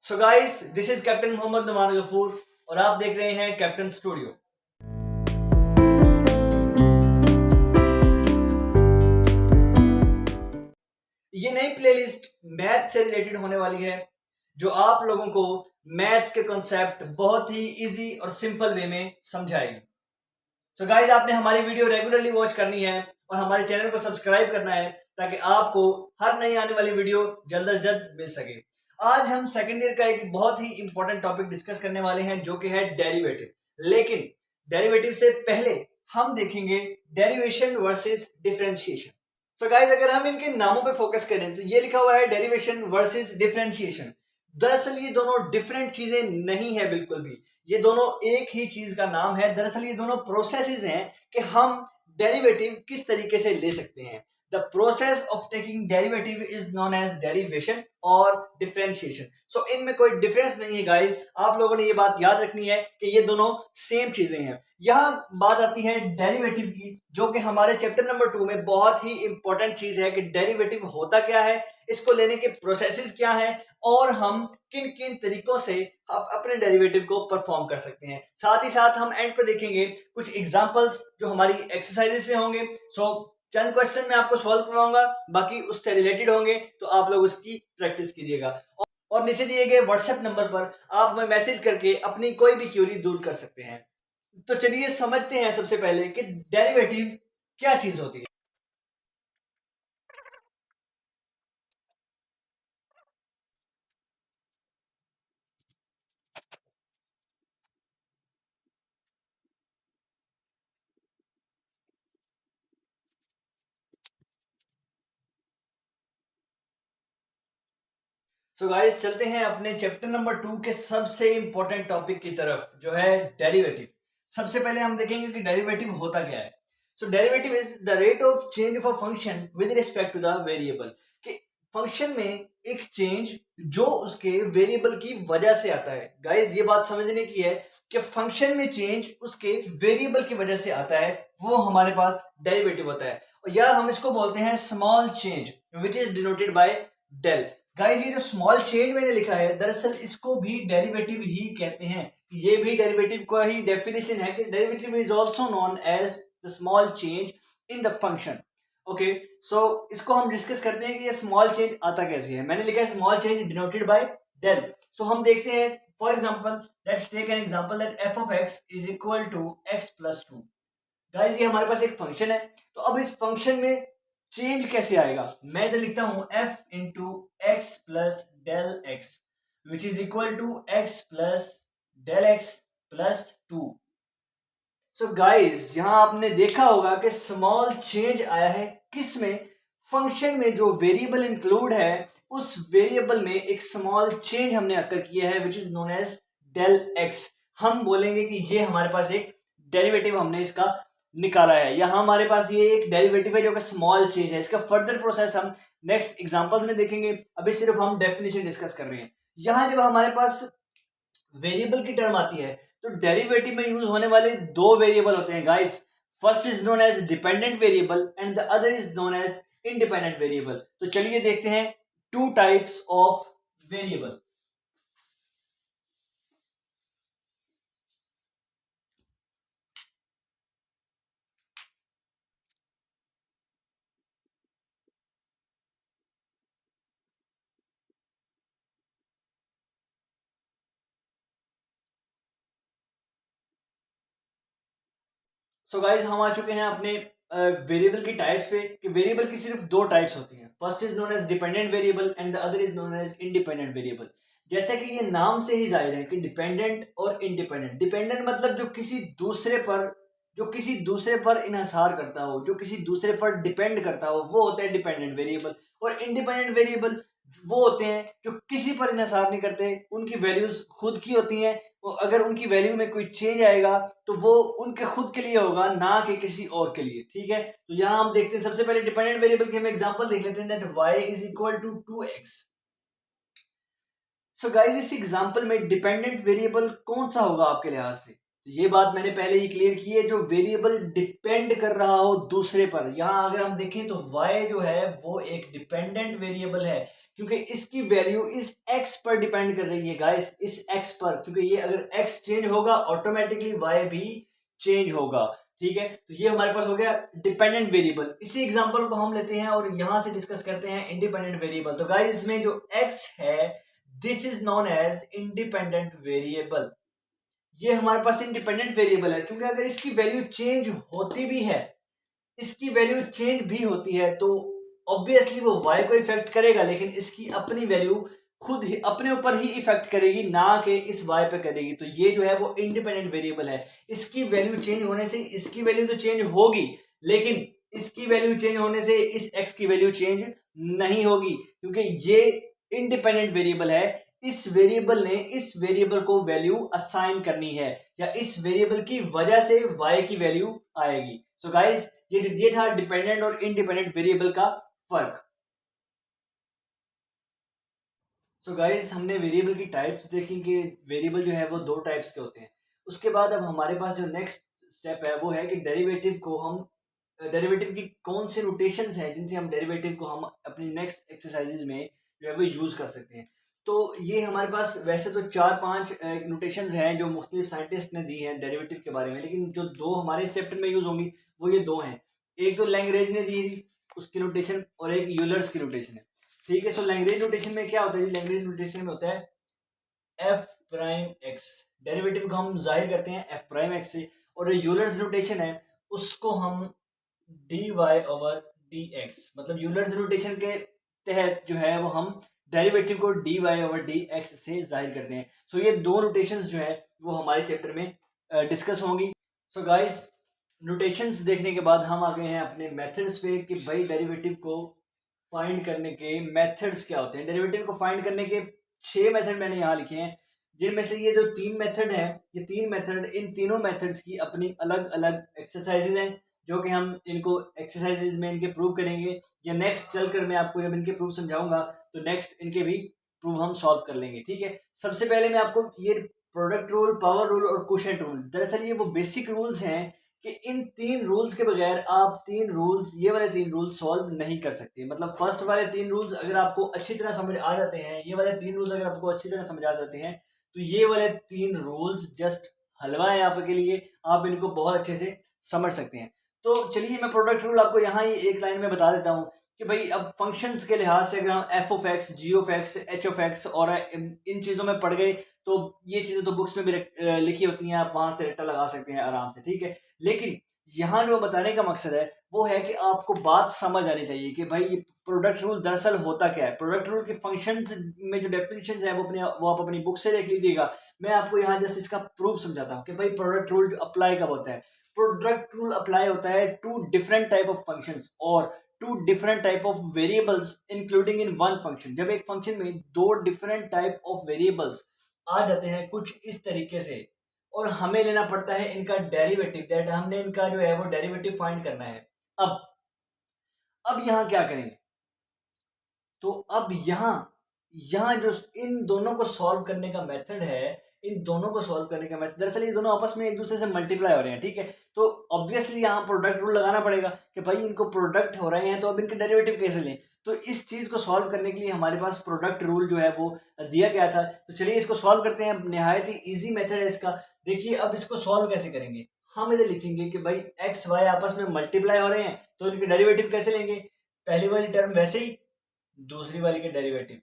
So guys, this is captain Mohammad Numan Ghafoor और आप देख रहे हैं कैप्टन स्टूडियो। ये नई प्लेलिस्ट मैथ से रिलेटेड होने वाली है, जो आप लोगों को मैथ के कॉन्सेप्ट बहुत ही इजी और सिंपल वे में समझाएगी। सो गाइस, आपने हमारी वीडियो रेगुलरली वॉच करनी है और हमारे चैनल को सब्सक्राइब करना है ताकि आपको हर नई आने वाली वीडियो जल्द से जल्द मिल सके। आज हम सेकेंड ईयर का एक बहुत ही इंपॉर्टेंट टॉपिक डिस्कस करने वाले हैं, जो कि है डेरिवेटिव। लेकिन डेरिवेटिव से पहले हम देखेंगे derivation versus differentiation. So guys, अगर हम इनके नामों पे फोकस करें तो ये लिखा हुआ है डेरिवेशन वर्सेस डिफरेंशिएशन। दरअसल ये दोनों डिफरेंट चीजें नहीं है बिल्कुल भी, ये दोनों एक ही चीज का नाम है। दरअसल ये दोनों प्रोसेसेस हैं कि हम डेरिवेटिव किस तरीके से ले सकते हैं। The process of taking derivative is known as derivation और डिफरेंशिएशन। सो इनमें कोई डिफरेंस नहीं है गाइस, आप लोगों ने ये बात याद रखनी है कि ये दोनों सेम चीजें हैं। यहाँ बात आती है डेरिवेटिव की, जो कि हमारे चैप्टर नंबर 2 में बहुत ही इंपॉर्टेंट चीज है कि डेरिवेटिव होता क्या है, इसको लेने के प्रोसेसेस क्या हैं और हम किन किन तरीकों से अपने डेरिवेटिव को परफॉर्म कर सकते हैं। साथ ही साथ हम एंड पर देखेंगे कुछ एग्जांपल्स जो हमारी एक्सरसाइजेस से होंगे। सो चंद क्वेश्चन मैं आपको सॉल्व करवाऊंगा, बाकी उससे रिलेटेड होंगे, तो आप लोग उसकी प्रैक्टिस कीजिएगा। और नीचे दिए गए व्हाट्सएप नंबर पर आप हमें मैसेज करके अपनी कोई भी क्यूरी दूर कर सकते हैं। तो चलिए समझते हैं सबसे पहले कि डेरिवेटिव क्या चीज होती है। सो गाइस, चलते हैं अपने चैप्टर नंबर 2 के सबसे इंपॉर्टेंट टॉपिक की तरफ, जो है डेरिवेटिव। सबसे पहले हम देखेंगे कि डेरिवेटिव होता क्या है। So derivative is the rate of change of a function with respect to the variable. कि फंक्शन में एक चेंज जो उसके वेरिएबल की वजह से आता है। गाइस, ये बात समझने की है कि फंक्शन में चेंज उसके वेरिएबल की वजह से आता है, वो हमारे पास डेरिवेटिव होता है। या हम इसको बोलते हैं small change, which is denoted by del. Guys, ये जो स्मॉल चेंज मैंने लिखा है, दरअसल इसको भी डेरिवेटिव ही कहते हैं। ये भी डेरिवेटिव का ही डेफिनेशन है कि derivative is also known as the small change in the function. Okay, so इसको हम डिस्कस करते हैं कि ये स्मॉल चेंज आता कैसे है। मैंने लिखा है small change denoted by del. So हम देखते हैं, for example let's take an example that f of x is equal to x plus 2। Guys, ये हमारे पास एक फंक्शन है, तो अब इस फंक्शन में चेंज कैसे आएगा। मैं इधर लिखता हूं f into x plus del x which is equal to x plus del x plus 2। So guys, यहां आपने देखा होगा कि स्मॉल चेंज आया है किस में, फंक्शन में जो वेरिएबल इंक्लूड है उस वेरिएबल में एक स्मॉल चेंज हमने अकर किया है, which is known as del x. हम बोलेंगे कि ये हमारे पास एक डेरिवेटिव हमने इसका निकाला है, यहाँ हमारे पास ये एक डेरिवेटिव है जो कि स्मॉल चेंज है। इसका फर्दर प्रोसेस हम नेक्स्ट एग्जांपल्स में देखेंगे, अभी सिर्फ हम डेफिनेशन डिस्कस कर रहे हैं। यहाँ जब हमारे पास वेरिएबल की टर्म आती है तो डेरिवेटिव में यूज होने वाले दो वेरिएबल होते हैं guys. First is known as dependent variable and the other is known as independent variable. तो चलिए देखते हैं two types of variable. So guys, हम आ चुके हैं अपने वेरिएबल की टाइप्स पे कि वेरिएबल की सिर्फ दो टाइप्स होती हैं। First is known as dependent variable and the other is known as independent variable. जैसे कि ये नाम से ही जाहिर है कि डिपेंडेंट और इंडिपेंडेंट। डिपेंडेंट मतलब जो किसी दूसरे पर इन्हिसार करता हो, जो किसी दूसरे पर डिपेंड करता हो, वो होता है डिपेंडेंट वेरिएबल। और इंडिपेंडेंट वेरिएबल वो होते हैं जो किसी पर इन्हिसार नहीं करते, उनकी वैल्यूज खुद की होती हैं। अगर उनकी वैल्यू में कोई चेंज आएगा तो वो उनके खुद के लिए होगा, ना कि किसी और के लिए। ठीक है, तो यहाँ हम देखते हैं सबसे पहले डिपेंडेंट वेरिएबल की हम एग्जांपल देख लेते हैं that y is equal to 2x। So guys, इस एग्जांपल में डिपेंडेंट वेरिएबल कौन सा होगा आपके लिहाज से। तो ये बात मैंने पहले ही क्लियर की है, जो वेरिएबल डिपेंड कर रहा हो दूसरे पर। यहाँ अगर हम देखें तो y जो है वो एक डिपेंडेंट वेरिएबल है, क्योंकि इसकी वैल्यू इस x पर डिपेंड कर रही है गाइस, इस x पर, क्योंकि ये अगर x चेंज होगा ऑटोमेटिकली y भी चेंज होगा। ठीक है, तो ये हमारे पास हो गया डिपेंडेंट वेरिएबल। इसी एग्जांपल को हम लेते हैं और यहां से डिस्कस करते हैं इंडिपेंडेंट वेरिएबल। तो गाइस इसमें जो x है this is known as independent variable. ये हमारे पास इंडिपेंडेंट वेरिएबल है, क्योंकि अगर इसकी वैल्यू चेंज होती भी है, इसकी वैल्यू चेंज भी होती है, तो ऑब्वियसली वो y को इफेक्ट करेगा, लेकिन इसकी अपनी वैल्यू खुद ही अपने ऊपर ही इफेक्ट करेगी, ना कि इस y पे करेगी। तो ये जो है वो इंडिपेंडेंट वेरिएबल है। इसकी वैल्यू चेंज होने से इसकी वैल्यू तो चेंज होगी, लेकिन इसकी वैल्यू चेंज होने से इस x की वैल्यू चेंज नहीं होगी, क्योंकि ये इंडिपेंडेंट वेरिएबल है। इस वेरिएबल ने इस वेरिएबल को वैल्यू असाइन करनी है, या इस वेरिएबल की वजह से y की वैल्यू आएगी। सो गाइस ये था डिपेंडेंट और इंडिपेंडेंट वेरिएबल का फर्क। सो गाइस हमने वेरिएबल की टाइप्स देखी कि वेरिएबल जो है वो दो टाइप्स के होते हैं। उसके बाद अब हमारे पास जो नेक्स्ट स्टेप है वो है कि डेरिवेटिव को हम डेरिवेटिव की कौन से नोटेशंस हैं जिनसे हम डेरिवेटिव को हम अपनी नेक्स्ट एक्सरसाइजेज में जो है वो यूज कर सकते हैं। तो ये हमारे पास वैसे तो 4-5 नोटेशंस हैं जो मुख्तलिफ साइंटिस्ट ने दी हैं डेरिवेटिव के बारे में, लेकिन जो दो हमारे इस चैप्टर में यूज होंगी वो ये दो हैं। एक तो लैग्रेंज ने दी उसकी नोटेशन, और एक यूलर्स की नोटेशन है। ठीक है, सो लैग्रेंज नोटेशन में क्या होता है? लैग्रेंज नोटेशन में होता है एफ प्राइम एक्स, डेरिवेटिव को हम जाहिर करते हैं एफ प्राइम एक्स से, और जो यूलर्स नोटेशन है उसको हम d y over d x, मतलब यूलर्स नोटेशन के तहत जो है वो हम डेरिवेटिव को d y over d x से जाहिर करते हैं। सो ये दो नोटेशंस जो है वो हमारे चैप्टर में डिस्कस होंगी। सो गाइस नोटेशंस देखने के बाद हम आ गए हैं अपने मेथड्स पे कि भाई डेरिवेटिव को फाइंड करने के मेथड्स क्या होते हैं। डेरिवेटिव को फाइंड करने के 6 मेथड मैंने यहाँ लिखे हैं, जिनमें से ये जो 3 मेथड है, ये 3 मेथड, इन तीनों मेथड्स की अपनी अलग अलग एक्सरसाइजेज हैं, जो कि हम इनको एक्सरसाइजेज में इनके प्रूव करेंगे, या नेक्स्ट चलकर मैं आपको जब इनके प्रूफ समझाऊंगा तो नेक्स्ट इनके भी प्रूफ हम सॉल्व कर लेंगे। ठीक है, सबसे पहले मैं आपको ये प्रोडक्ट रूल, पावर रूल और कोशेंट रूल, दरअसल ये वो बेसिक रूल्स हैं कि इन 3 रूल्स के बगैर आप ये वाले 3 रूल्स सॉल्व नहीं कर सकते। मतलब फर्स्ट वाले 3 रूल्स अगर आपको अच्छी तरह समझ आ जाते हैं, ये वाले 3 रूल्स अगर आपको अच्छी तरह समझ आ जाते हैं, तो ये वाले 3 रूल्स जस्ट हलवा है आपके लिए, आप इनको बहुत अच्छे से समझ सकते हैं। तो चलिए मैं प्रोडक्ट रूल आपको यहाँ ही एक लाइन में बता देता हूँ कि भाई अब फंक्शंस के लिहाज से अगर हम f of x, g of x, h of x और इन चीज़ों में पढ़ गए, तो ये चीज़ें तो बुक्स में भी लिखी होती हैं, आप वहाँ से रट्टा लगा सकते हैं आराम से। ठीक है, लेकिन यहाँ जो बताने का मकसद है वो है कि आपको बात समझ आनी चाहिए कि भाई ये प्रोडक्ट रूल दरअसल होता क्या है। प्रोडक्ट रूल के फंक्शंस में जो डेफिनेशंस है वो आप अपनी बुक से देख लीजिएगा। मैं आपको यहाँ जस्ट इसका प्रूफ समझाता हूँ कि भाई प्रोडक्ट रूल अप्लाई कब होता है। प्रोडक्ट रूल अप्लाई होता है to different type of functions और to different type of variables including in one function. जब एक फंक्शन में दो डिफरेंट टाइप ऑफ वेरिएबल्स आ जाते हैं कुछ इस तरीके से, और हमें लेना पड़ता है इनका डेरिवेटिव, दैट हमने इनका जो है वो डेरिवेटिव फाइंड करना है। अब यहाँ क्या करेंगे? तो अब यहाँ जो इन दोनों को सॉल्व करने का मेथड है, इन दोनों को सॉल्व करने का मेथड, दरअसल ये दोनों आपस में एक दूसरे से मल्टीप्लाई हो रहे हैं। ठीक है, तो ऑब्वियसली यहाँ प्रोडक्ट रूल लगाना पड़ेगा कि भाई इनको प्रोडक्ट हो रहे हैं तो अब इनके डेरिवेटिव कैसे लें। तो इस चीज को सॉल्व करने के लिए हमारे पास प्रोडक्ट रूल जो है वो दिया गया था। तो चलिए इसको सॉल्व करते हैं। निहायत ही इजी मेथड है इसका। देखिए अब इसको सॉल्व कैसे करेंगे, हम इधर लिखेंगे कि भाई एक्स वाई आपस में मल्टीप्लाई हो रहे हैं, तो इनके डेरिवेटिव कैसे लेंगे? पहली वाली टर्म वैसे ही, दूसरी वाली के डेरिवेटिव।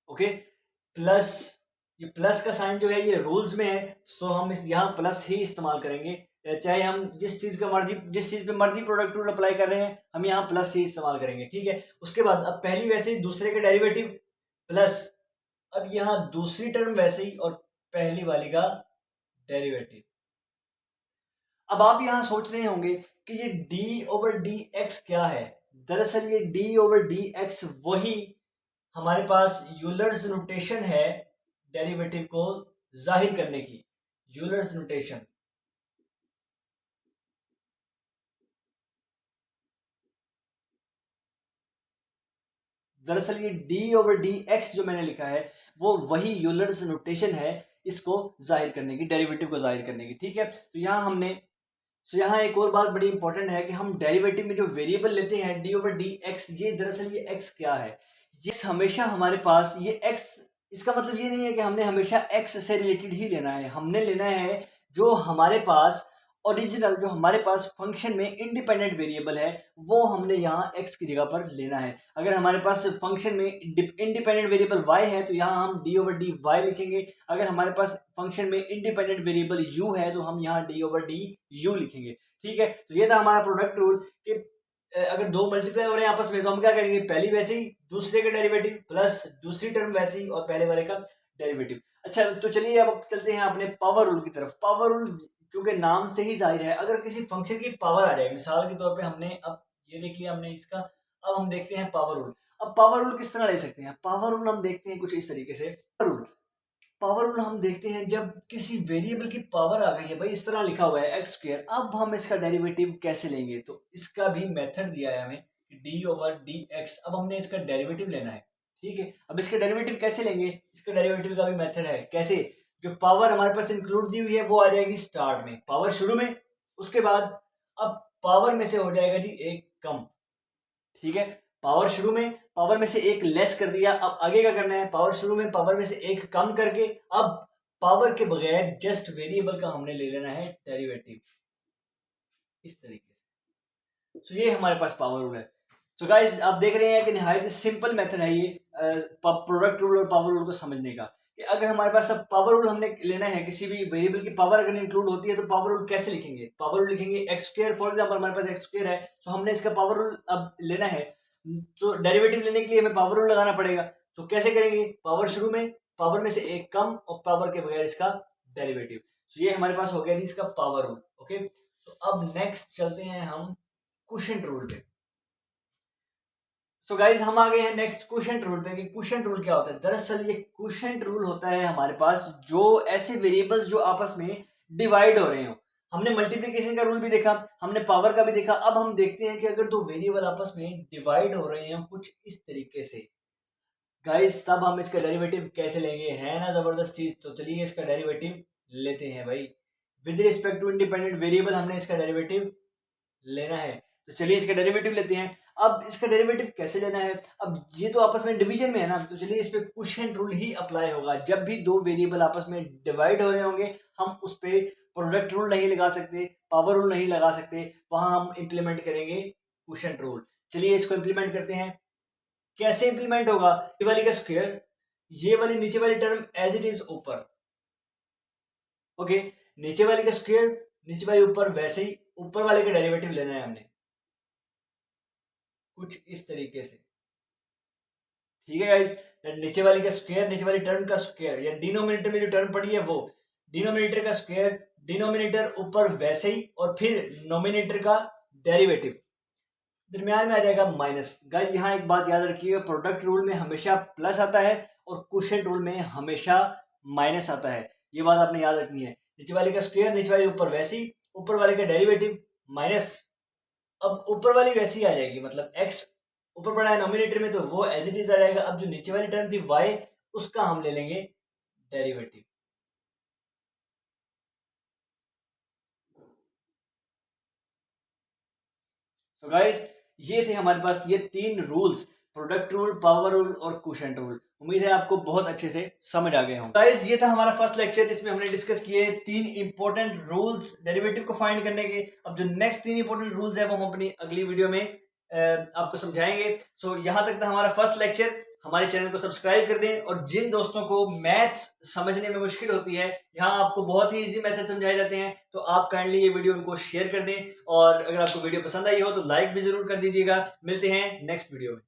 ओके, प्लस, ये प्लस का साइन जो है ये रूल्स में है, सो हम इस यहाँ प्लस ही इस्तेमाल करेंगे। चाहे हम जिस चीज पे मर्जी प्रोडक्ट रूल अप्लाई कर रहे हैं, हम यहाँ प्लस ही इस्तेमाल करेंगे। ठीक है, उसके बाद अब पहली वैसे ही दूसरे के डेरिवेटिव प्लस, अब यहाँ दूसरी टर्म वैसे ही और पहली वाली का डेरिवेटिव। अब आप यहाँ सोच रहे होंगे कि ये d ओवर डी एक्स क्या है। दरअसल ये d ओवर डी एक्स वही हमारे पास यूलर्स नोटेशन है डेरिवेटिव को जाहिर करने की, यूलर्स नोटेशन। दरअसल ये d ओवर डी एक्स जो मैंने लिखा है वो वही यूलर्स नोटेशन है इसको जाहिर करने की, डेरिवेटिव को जाहिर करने की। ठीक है, तो यहाँ एक और बात बड़ी इंपॉर्टेंट है कि हम डेरिवेटिव में जो वेरिएबल लेते हैं डी ओवर डी एक्स, ये दरअसल ये एक्स क्या है, ये हमेशा हमारे पास ये एक्स, इसका मतलब ये नहीं है कि हमने हमेशा एक्स से रिलेटेड ही लेना है, हमने लेना है जो हमारे पास ओरिजिनल, जो हमारे पास फंक्शन में इंडिपेंडेंट वेरिएबल है, वो हमने यहाँ x की जगह पर लेना है। अगर हमारे पास फंक्शन में इंडिपेंडेंट वेरिएबल y है तो यहाँ हम d ओवर डी वाई लिखेंगे। अगर हमारे पास फंक्शन में इंडिपेंडेंट वेरिएबल u है तो हम यहाँ d ओवर डी यू लिखेंगे। ठीक है, तो ये था हमारा प्रोडक्ट रूल कि अगर दो मल्टीप्लाई हो रहे हैं आपस में तो हम क्या करेंगे, पहली वैसे ही दूसरे का डेरिवेटिव प्लस दूसरी टर्म वैसे ही और पहले वाले का डेरिवेटिव। अच्छा, तो चलिए अब चलते हैं अपने पावर रूल की तरफ। पावर रूल क्योंकि नाम से ही जाहिर है, अगर किसी फंक्शन की पावर आ जाए, मिसाल के तौर पे हमने अब ये देख लिया हमने इसका, अब हम देखते हैं पावर रूल। अब पावर रूल किस तरह ले सकते हैं, पावर रूल हम देखते हैं कुछ इस तरीके से। पावर रूल हम देखते हैं जब किसी वेरिएबल की पावर आ गई है, भाई इस तरह लिखा हुआ है एक्स स्क्वायर, अब हम इसका डेरिवेटिव कैसे लेंगे, तो इसका भी मेथड दिया है हमें डी ओवर डी एक्स। अब हमने इसका डेरिवेटिव लेना है। ठीक है, अब इसका डेरिवेटिव कैसे लेंगे, इसका डेरिवेटिव का भी मेथड है। कैसे, जो पावर हमारे पास इंक्लूड दी हुई है वो आ जाएगी स्टार्ट में, पावर शुरू में, उसके बाद अब पावर में से हो जाएगा जी एक कम। ठीक है, पावर शुरू में, पावर में से एक लेस कर दिया, अब आगे क्या करना है, पावर शुरू में पावर में से एक कम करके अब पावर के बगैर जस्ट वेरिएबल का हमने ले लेना है डेरिवेटिव, इस तरीके से। तो ये हमारे पास पावर रूल है। तो गाइस आप देख रहे हैं कि निहायत सिंपल मेथड है ये प्रोडक्ट रूल और पावर रूल को समझने का, कि अगर हमारे पास अब पावर रूल हमने लेना है, किसी भी वेरिएबल की पावर अगर इंक्लूड होती है तो पावर रूल कैसे लिखेंगे, पावर रूल लिखेंगे एक्स स्क्वायर। फॉर एग्जांपल हमारे पास एक्स स्क्वायर है तो हमने इसका पावर रूल अब लेना है, तो डेरिवेटिव लेने के लिए हमें पावर रूल लगाना पड़ेगा। तो कैसे करेंगे, पावर शुरू में, पावर में से एक कम और पावर के बगैर इसका डेरिवेटिव। तो ये हमारे पास हो गया इसका पावर रूल। ओके, तो अब नेक्स्ट चलते हैं हम क्वोशिएंट रूल पे। सो गाइज हम आ गए हैं नेक्स्ट क्वोशिएंट रूल पे कि क्वोशिएंट रूल क्या होता है। दरअसल ये क्वोशिएंट रूल होता है हमारे पास जो ऐसे वेरिएबल्स जो आपस में डिवाइड हो रहे हो। हमने मल्टीप्लिकेशन का रूल भी देखा, हमने पावर का भी देखा, अब हम देखते हैं कि अगर दो वेरिएबल आपस में डिवाइड हो रहे हैं कुछ इस तरीके से गाइज, तब हम इसका डेरिवेटिव कैसे लेंगे, है ना जबरदस्त चीज। तो चलिए इसका डेरिवेटिव लेते हैं भाई, with respect to independent variable हमने इसका डेरिवेटिव लेना है। तो चलिए इसका डेरिवेटिव लेते हैं। अब इसका डेरिवेटिव कैसे लेना है, अब ये तो आपस में डिवीजन में है ना, तो चलिए इस पे क्वोशिएंट रूल ही अप्लाई होगा। जब भी दो वेरिएबल आपस में डिवाइड हो रहे होंगे हम उस पे प्रोडक्ट रूल नहीं लगा सकते, पावर रूल नहीं लगा सकते, वहां हम इंप्लीमेंट करेंगे क्वोशिएंट रूल। चलिए इसको इंप्लीमेंट करते हैं। कैसे इंप्लीमेंट होगा, ये वाली का स्क्वायर, ये वाली नीचे वाली टर्म एज इट इज ऊपर, ओके, नीचे वाली का स्क्वायर नीचे वाली ऊपर, वैसे ही ऊपर वाले का डेरिवेटिव लेना है हमने कुछ इस तरीके से। ठीक है गाइस, नीचे वाली का स्क्वायर नीचे वाली टर्म का स्क्वायर, या डिनोमिनेटर में जो टर्म पड़ी है वो डिनोमिनेटर का स्क्वायर, डिनोमिनेटर ऊपर वैसे ही, और फिर नोमिनेटर का डेरिवेटिव, दरम्यान में आ जाएगा माइनस। गाइस यहाँ एक बात याद रखिएगा, प्रोडक्ट रूल में हमेशा प्लस आता है और क्वोशिएंट रूल में हमेशा माइनस आता है, ये बात आपने याद रखनी है। नीचे वाले का स्क्वायर नीचे वाले ऊपर वैसे ही, ऊपर वाले का डेरिवेटिव माइनस, अब ऊपर वाली वैसी आ जाएगी, मतलब x ऊपर पड़ा है नोमिनेटर में तो वो एज इट इज आ जाएगा। अब जो नीचे वाली टर्म थी y, उसका हम ले लेंगे डेरिवेटिव। तो गाइस ये थे हमारे पास ये तीन rules, product rule, power rule और क्वोशिएंट रूल। उम्मीद है आपको बहुत अच्छे से समझ आ गए हों। गाइस ये था हमारा फर्स्ट लेक्चर, जिसमें हमने डिस्कस किए तीन इंपॉर्टेंट रूल्स डेरिवेटिव को फाइंड करने के। अब जो नेक्स्ट तीन इंपॉर्टेंट रूल्स है वो हम अपनी अगली वीडियो में आपको समझाएंगे। सो यहाँ तक था हमारा फर्स्ट लेक्चर। हमारे चैनल को सब्सक्राइब कर दें, और जिन दोस्तों को मैथ्स समझने में मुश्किल होती है, यहाँ आपको बहुत ही इजी मेथड समझाए जाते हैं, तो आप काइंडली ये वीडियो उनको शेयर कर दें। और अगर आपको वीडियो पसंद आई हो तो लाइक भी जरूर कर दीजिएगा। मिलते हैं नेक्स्ट वीडियो में।